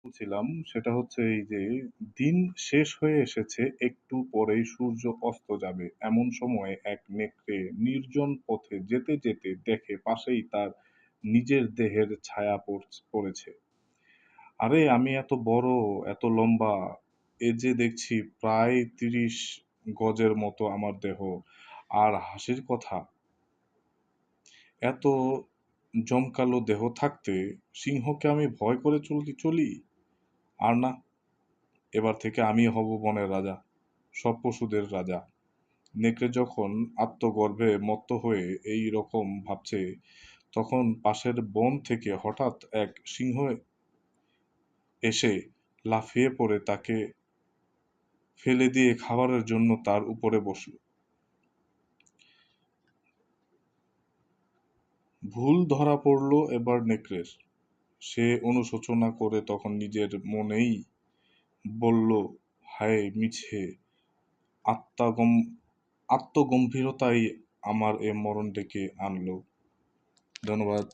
বলছিলাম সেটা হচ্ছে এই যে দিন শেষ হয়ে এসেছে, একটু পরেই সূর্য অস্ত যাবে। এমন সময়ে এক নেকড়ে নির্জন পথে যেতে যেতে দেখে পাশেই তার নিজের দেহের ছায়া পড়েছে। আরে আমি এত বড়, এত লম্বা, এ যে দেখছি প্রায় ৩০ গজের মতো আমার দেহ। আর হাসির কথা, এত জমকালো দেহ থাকতে সিংহকে আমি ভয় করে চলি? আর না, এবার থেকে আমি হব বনের রাজা, সব পশুদের রাজা। নেকড়ে যখন আত্মগর্বে মত্ত হয়ে এই রকম ভাবছে, তখন পাশের বন থেকে হঠাৎ এক সিংহ এসে লাফিয়ে পড়ে তাকে ফেলে দিয়ে খাবারের জন্য তার উপরে বসল। ভুল ধরা পড়ল এবার নেকড়ের। সে অনুশোচনা করে তখন নিজের মনেই বলল, হায় মিছে, আত্মাগম আত্মগম্ভীরতাই আমার এ মরণ ডেকে আনলো। ধন্যবাদ।